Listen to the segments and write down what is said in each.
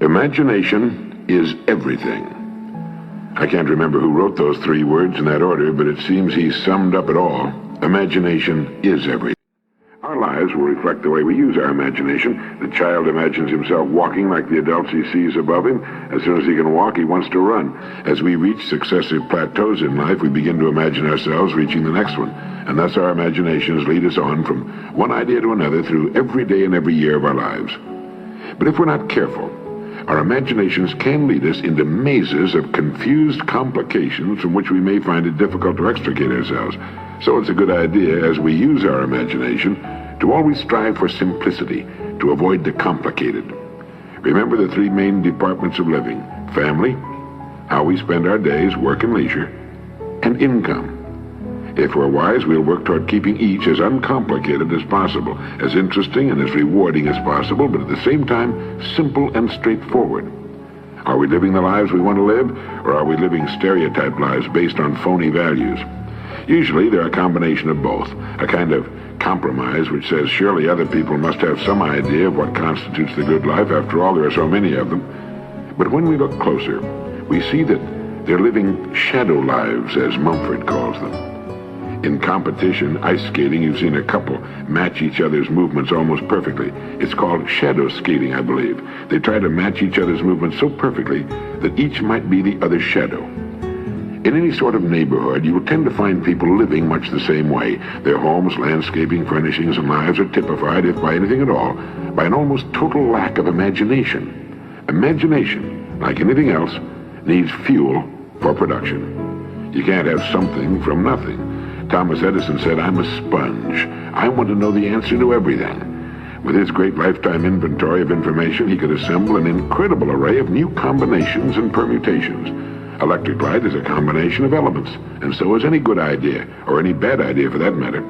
Imagination is everything. I can't remember who wrote those three words in that order, but it seems he summed up it all. Imagination is everything. Our lives will reflect the way we use our imagination. The child imagines himself walking like the adults he sees above him. As soon as he can walk, he wants to run. As we reach successive plateaus in life, we begin to imagine ourselves reaching the next one. And thus our imaginations lead us on from one idea to another through every day and every year of our lives. But if we're not careful, our imaginations can lead us into mazes of confused complications from which we may find it difficult to extricate ourselves. So it's a good idea, as we use our imagination, to always strive for simplicity, to avoid the complicated. Remember the three main departments of living: family, how we spend our days, work and leisure, and income. If we're wise, we'll work toward keeping each as uncomplicated as possible, as interesting and as rewarding as possible, but at the same time, simple and straightforward. Are we living the lives we want to live, or are we living stereotyped lives based on phony values? Usually, they're a combination of both, a kind of compromise which says surely other people must have some idea of what constitutes the good life. After all, there are so many of them. But when we look closer, we see that they're living shadow lives, as Mumford calls them. In competition, ice skating, you've seen a couple match each other's movements almost perfectly. It's called shadow skating, I believe. They try to match each other's movements so perfectly that each might be the other's shadow. In any sort of neighborhood, you will tend to find people living much the same way. Their homes, landscaping, furnishings, and lives are typified, if by anything at all, by an almost total lack of imagination. Imagination, like anything else, needs fuel for production. You can't have something from nothing. Thomas Edison said, "I'm a sponge. I want to know the answer to everything." With his great lifetime inventory of information, he could assemble an incredible array of new combinations and permutations. Electric light is a combination of elements, and so is any good idea, or any bad idea for that matter.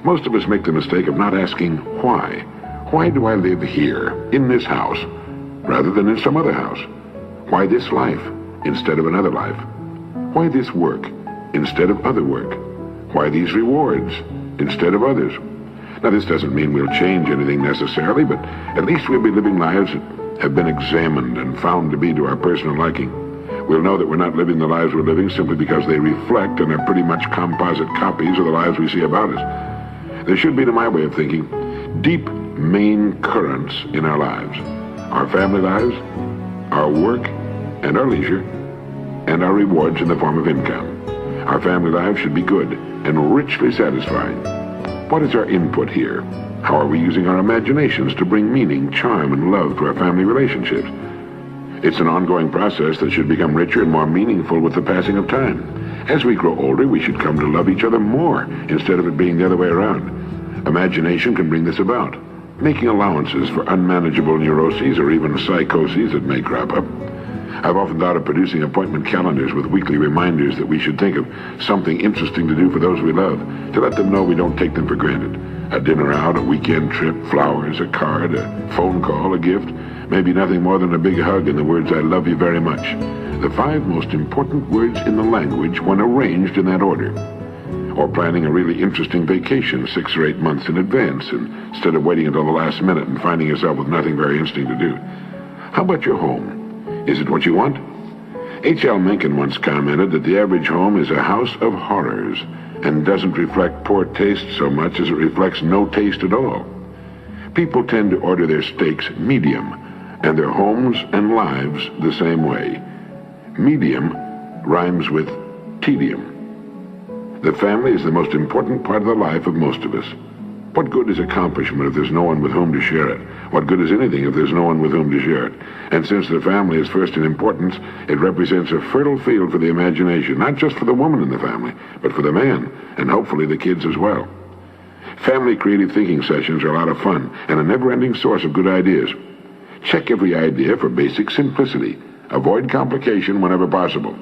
Most of us make the mistake of not asking why. Why do I live here, in this house, rather than in some other house? Why this life instead of another life? Why this work instead of other work? Why these rewards instead of others? Now, this doesn't mean we'll change anything necessarily, but at least we'll be living lives that have been examined and found to be to our personal liking. We'll know that we're not living the lives we're living simply because they reflect and are pretty much composite copies of the lives we see about us. There should be, to my way of thinking, deep main currents in our lives. Our family lives, our work and our leisure, and our rewards in the form of income. Our family lives should be good and richly satisfying. What is our input here? How are we using our imaginations to bring meaning, charm, and love to our family relationships? It's an ongoing process that should become richer and more meaningful with the passing of time. As we grow older, we should come to love each other more instead of it being the other way around. Imagination can bring this about, making allowances for unmanageable neuroses or even psychoses that may crop up. I've often thought of producing appointment calendars with weekly reminders that we should think of something interesting to do for those we love, to let them know we don't take them for granted. A dinner out, a weekend trip, flowers, a card, a phone call, a gift, maybe nothing more than a big hug and the words, "I love you very much." The 5 most important words in the language when arranged in that order. Or planning a really interesting vacation 6 or 8 months in advance, instead of waiting until the last minute and finding yourself with nothing very interesting to do. How about your home? Is it what you want? H.L. Mencken once commented that the average home is a house of horrors and doesn't reflect poor taste so much as it reflects no taste at all. People tend to order their steaks medium, and their homes and lives the same way. Medium rhymes with tedium. The family is the most important part of the life of most of us. What good is accomplishment if there's no one with whom to share it? What good is anything if there's no one with whom to share it? And since the family is first in importance, it represents a fertile field for the imagination, not just for the woman in the family, but for the man, and hopefully the kids as well. Family creative thinking sessions are a lot of fun and a never-ending source of good ideas. Check every idea for basic simplicity. Avoid complication whenever possible.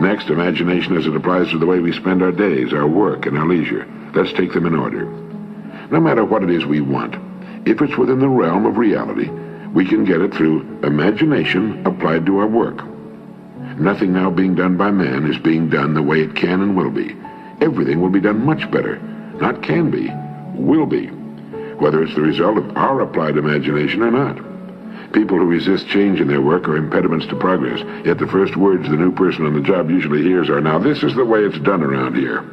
Next, imagination as it applies to the way we spend our days, our work, and our leisure. Let's take them in order. No matter what it is we want, if it's within the realm of reality, we can get it through imagination applied to our work. Nothing now being done by man is being done the way it can and will be. Everything will be done much better. Not can be, will be, whether it's the result of our applied imagination or not. People who resist change in their work are impediments to progress, yet the first words the new person on the job usually hears are, "Now this is the way it's done around here."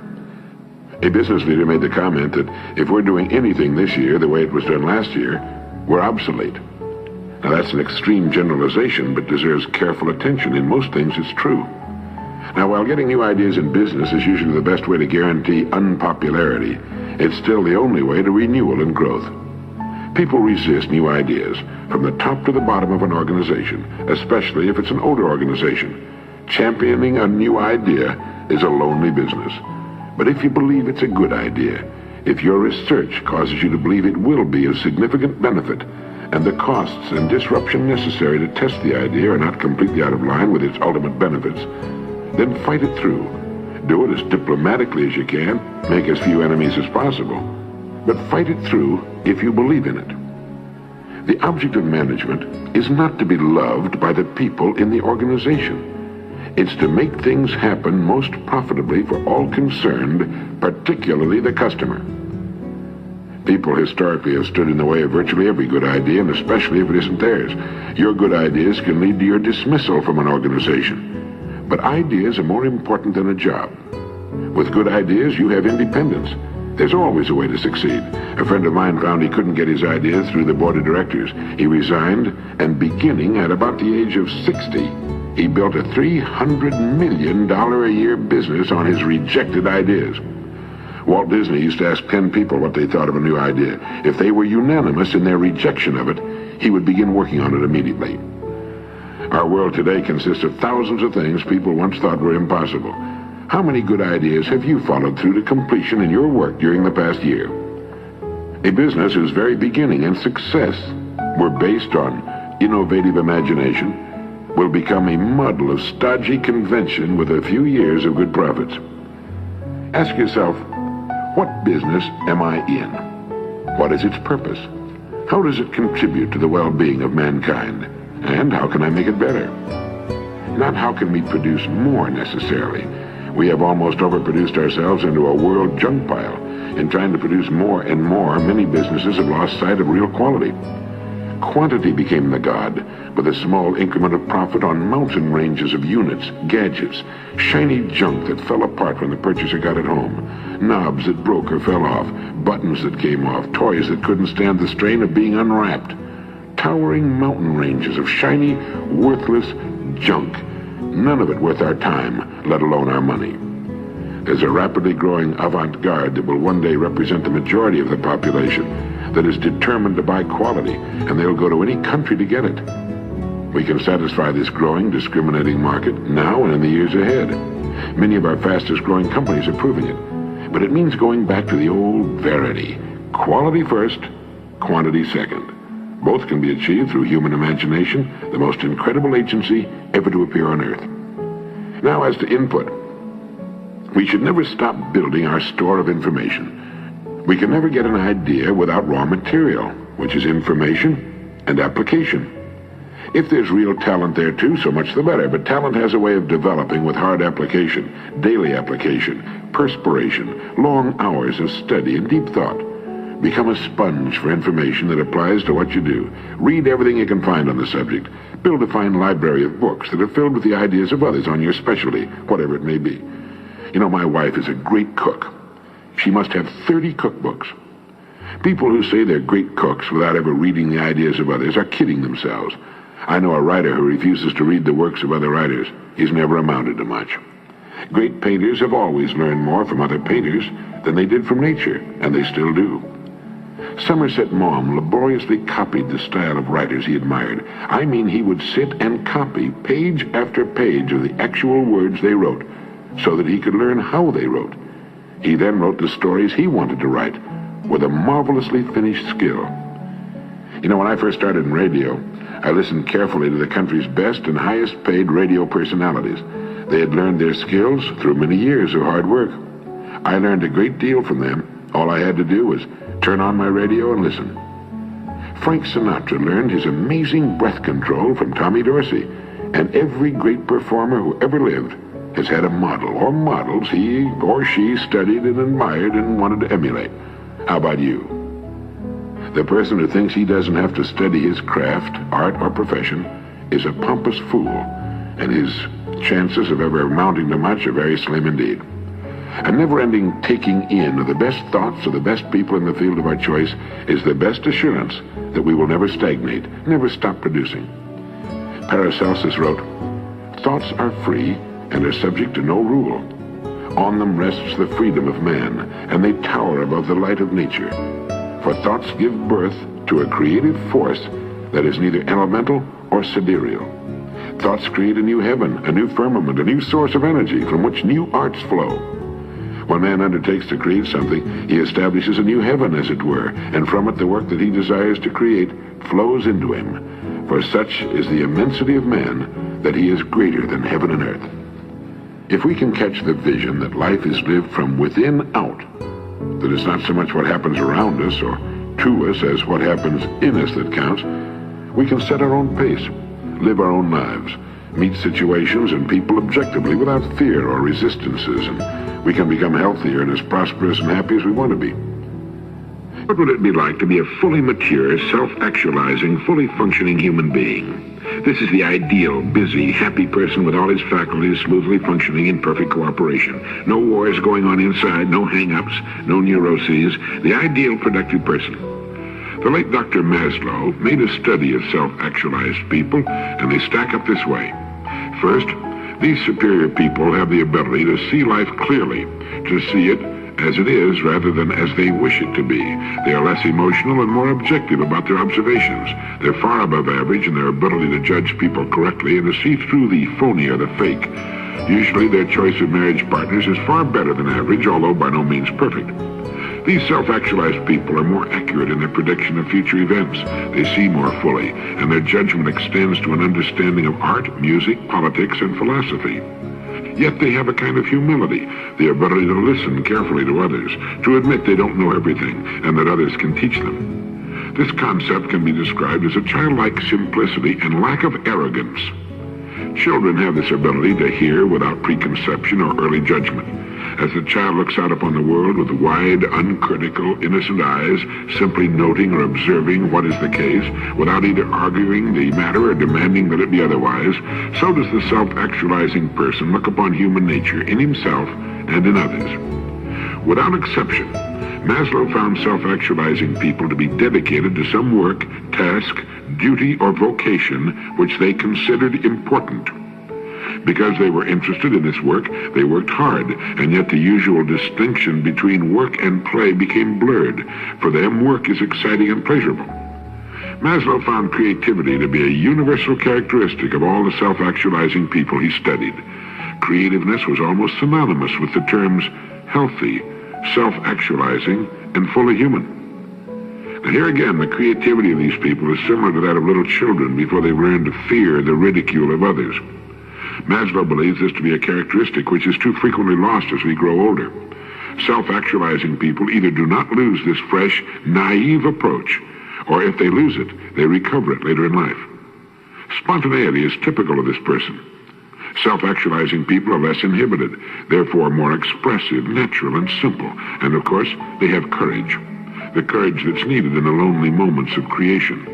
A business leader made the comment that if we're doing anything this year the way it was done last year, we're obsolete. Now that's an extreme generalization, but deserves careful attention. In most things, it's true. Now, while getting new ideas in business is usually the best way to guarantee unpopularity, it's still the only way to renewal and growth. People resist new ideas from the top to the bottom of an organization, especially if it's an older organization. Championing a new idea is a lonely business. But if you believe it's a good idea, if your research causes you to believe it will be of significant benefit, and the costs and disruption necessary to test the idea are not completely out of line with its ultimate benefits, then fight it through. Do it as diplomatically as you can, make as few enemies as possible, but fight it through if you believe in it. The object of management is not to be loved by the people in the organization. It's to make things happen most profitably for all concerned, particularly the customer. People historically have stood in the way of virtually every good idea, and especially if it isn't theirs. Your good ideas can lead to your dismissal from an organization. But ideas are more important than a job. With good ideas, you have independence. There's always a way to succeed. A friend of mine found he couldn't get his ideas through the board of directors. He resigned, and beginning at about the age of 60, he built a $300 million a year business on his rejected ideas. Walt Disney used to ask 10 people what they thought of a new idea. If they were unanimous in their rejection of it, he would begin working on it immediately. Our world today consists of thousands of things people once thought were impossible. How many good ideas have you followed through to completion in your work during the past year? A business whose very beginning and success were based on innovative imagination will become a muddle of stodgy convention with a few years of good profits. Ask yourself, what business am I in? What is its purpose? How does it contribute to the well-being of mankind? And how can I make it better? Not how can we produce more necessarily. We have almost overproduced ourselves into a world junk pile. In trying to produce more and more, many businesses have lost sight of real quality. Quantity became the god, with a small increment of profit on mountain ranges of units, gadgets, shiny junk that fell apart when the purchaser got it home, knobs that broke or fell off, buttons that came off, toys that couldn't stand the strain of being unwrapped. Towering mountain ranges of shiny, worthless junk, none of it worth our time, let alone our money. There's a rapidly growing avant-garde that will one day represent the majority of the population, that is determined to buy quality, and they'll go to any country to get it. We can satisfy this growing, discriminating market now and in the years ahead. Many of our fastest growing companies are proving it. But it means going back to the old verity. Quality first, quantity second. Both can be achieved through human imagination, the most incredible agency ever to appear on Earth. Now, as to input, we should never stop building our store of information. We can never get an idea without raw material, which is information and application. If there's real talent there too, so much the better, but talent has a way of developing with hard application, daily application, perspiration, long hours of study and deep thought. Become a sponge for information that applies to what you do. Read everything you can find on the subject. Build a fine library of books that are filled with the ideas of others on your specialty, whatever it may be. You know, my wife is a great cook. She must have 30 cookbooks. People who say they're great cooks without ever reading the ideas of others are kidding themselves. I know a writer who refuses to read the works of other writers. He's never amounted to much. Great painters have always learned more from other painters than they did from nature, and they still do. Somerset Maugham laboriously copied the style of writers he admired. I mean, he would sit and copy page after page of the actual words they wrote, so that he could learn how they wrote. He then wrote the stories he wanted to write with a marvelously finished skill. You know, when I first started in radio, I listened carefully to the country's best and highest paid radio personalities. They had learned their skills through many years of hard work. I learned a great deal from them. All I had to do was turn on my radio and listen. Frank Sinatra learned his amazing breath control from Tommy Dorsey, and every great performer who ever lived has had a model or models he or she studied and admired and wanted to emulate. How about you? The person who thinks he doesn't have to study his craft, art, or profession is a pompous fool, and his chances of ever amounting to much are very slim indeed. A never-ending taking in of the best thoughts of the best people in the field of our choice is the best assurance that we will never stagnate, never stop producing. Paracelsus wrote, "Thoughts are free and are subject to no rule. On them rests the freedom of man, and they tower above the light of nature. For thoughts give birth to a creative force that is neither elemental or sidereal. Thoughts create a new heaven, a new firmament, a new source of energy from which new arts flow. When man undertakes to create something, he establishes a new heaven, as it were, and from it the work that he desires to create flows into him. For such is the immensity of man, that he is greater than heaven and earth." If we can catch the vision that life is lived from within out, that it's not so much what happens around us or to us as what happens in us that counts, we can set our own pace, live our own lives, meet situations and people objectively without fear or resistances, and we can become healthier and as prosperous and happy as we want to be. What would it be like to be a fully mature, self-actualizing, fully functioning human being? This is the ideal, busy, happy person with all his faculties smoothly functioning in perfect cooperation. No wars going on inside, no hang-ups, no neuroses. The ideal productive person. The late Dr. Maslow made a study of self-actualized people, and they stack up this way. First, these superior people have the ability to see life clearly, to see it as it is rather than as they wish it to be. They are less emotional and more objective about their observations. They're far above average in their ability to judge people correctly and to see through the phony or the fake. Usually their choice of marriage partners is far better than average, although by no means perfect. These self-actualized people are more accurate in their prediction of future events. They see more fully, and their judgment extends to an understanding of art, music, politics, and philosophy. Yet they have a kind of humility, the ability to listen carefully to others, to admit they don't know everything, and that others can teach them. This concept can be described as a childlike simplicity and lack of arrogance. Children have this ability to hear without preconception or early judgment. As the child looks out upon the world with wide, uncritical, innocent eyes, simply noting or observing what is the case, without either arguing the matter or demanding that it be otherwise, so does the self-actualizing person look upon human nature in himself and in others. Without exception, Maslow found self-actualizing people to be dedicated to some work, task, duty, or vocation which they considered important. Because they were interested in this work, they worked hard, and yet the usual distinction between work and play became blurred. For them, work is exciting and pleasurable. Maslow found creativity to be a universal characteristic of all the self-actualizing people he studied. Creativeness was almost synonymous with the terms healthy, self-actualizing, and fully human. Now here again, the creativity of these people is similar to that of little children before they learn to fear the ridicule of others. Maslow believes this to be a characteristic which is too frequently lost as we grow older. Self-actualizing people either do not lose this fresh, naive approach, or if they lose it, they recover it later in life. Spontaneity is typical of this person. Self-actualizing people are less inhibited, therefore more expressive, natural, and simple. And of course, they have courage. The courage that's needed in the lonely moments of creation.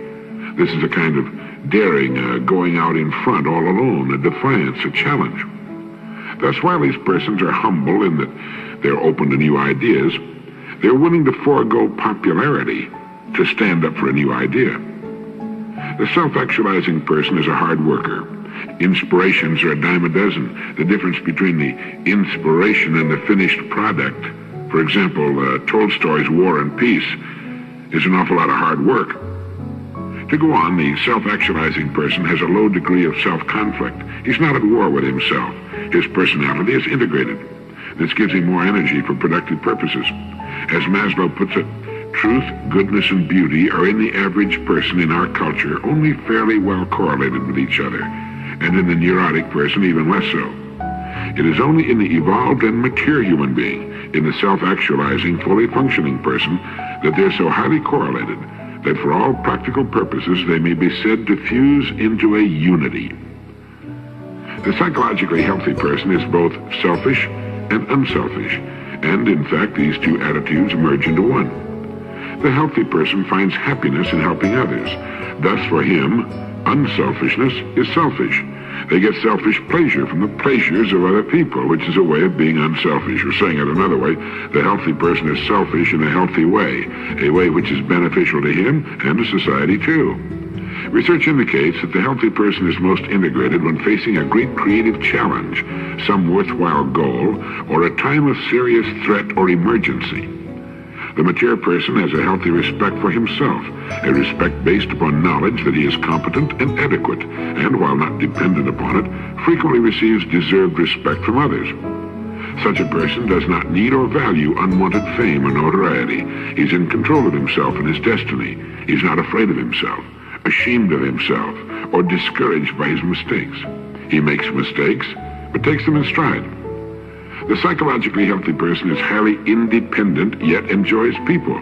This is a kind of daring, going out in front all alone, a defiance, a challenge. Thus, while these persons are humble in that they're open to new ideas, they're willing to forego popularity to stand up for a new idea. The self-actualizing person is a hard worker. Inspirations are a dime a dozen. The difference between the inspiration and the finished product, for example, Tolstoy's War and Peace, is an awful lot of hard work. To go on, the self-actualizing person has a low degree of self-conflict. He's not at war with himself. His personality is integrated. This gives him more energy for productive purposes. As Maslow puts it, truth, goodness, and beauty are in the average person in our culture only fairly well correlated with each other, and in the neurotic person even less so. It is only in the evolved and mature human being, in the self-actualizing, fully functioning person, that they're so highly correlated that for all practical purposes they may be said to fuse into a unity. The psychologically healthy person is both selfish and unselfish, and in fact these two attitudes merge into one. The healthy person finds happiness in helping others. Thus, for him, unselfishness is selfish. They get selfish pleasure from the pleasures of other people, which is a way of being unselfish. Or saying it another way, the healthy person is selfish in a healthy way, a way which is beneficial to him and to society too. Research indicates that the healthy person is most integrated when facing a great creative challenge, some worthwhile goal, or a time of serious threat or emergency. The mature person has a healthy respect for himself, a respect based upon knowledge that he is competent and adequate, and while not dependent upon it, frequently receives deserved respect from others. Such a person does not need or value unwanted fame or notoriety. He's in control of himself and his destiny. He's not afraid of himself, ashamed of himself, or discouraged by his mistakes. He makes mistakes, but takes them in stride. The psychologically healthy person is highly independent, yet enjoys people.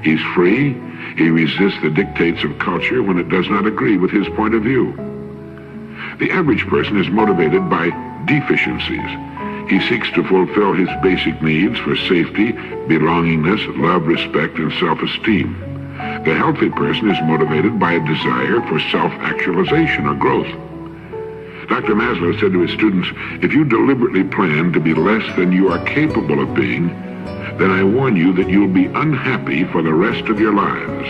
He's free. He resists the dictates of culture when it does not agree with his point of view. The average person is motivated by deficiencies. He seeks to fulfill his basic needs for safety, belongingness, love, respect, and self-esteem. The healthy person is motivated by a desire for self-actualization or growth. Dr. Maslow said to his students, if you deliberately plan to be less than you are capable of being, then I warn you that you'll be unhappy for the rest of your lives.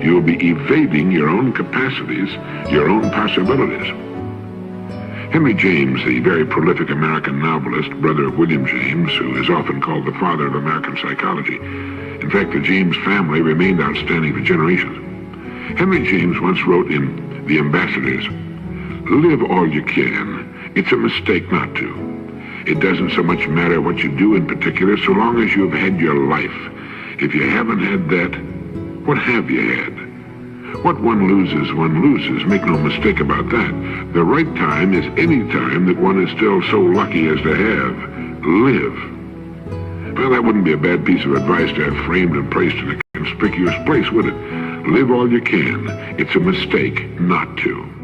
You'll be evading your own capacities, your own possibilities. Henry James, the very prolific American novelist, brother of William James, who is often called the father of American psychology. In fact, the James family remained outstanding for generations. Henry James once wrote in The Ambassadors, live all you can. It's a mistake not to. It doesn't so much matter what you do in particular, so long as you've had your life. If you haven't had that, what have you had? What one loses, make no mistake about that. The right time is any time that one is still so lucky as to have. Live. Well, that wouldn't be a bad piece of advice to have framed and placed in a conspicuous place, would it? Live all you can. It's a mistake not to.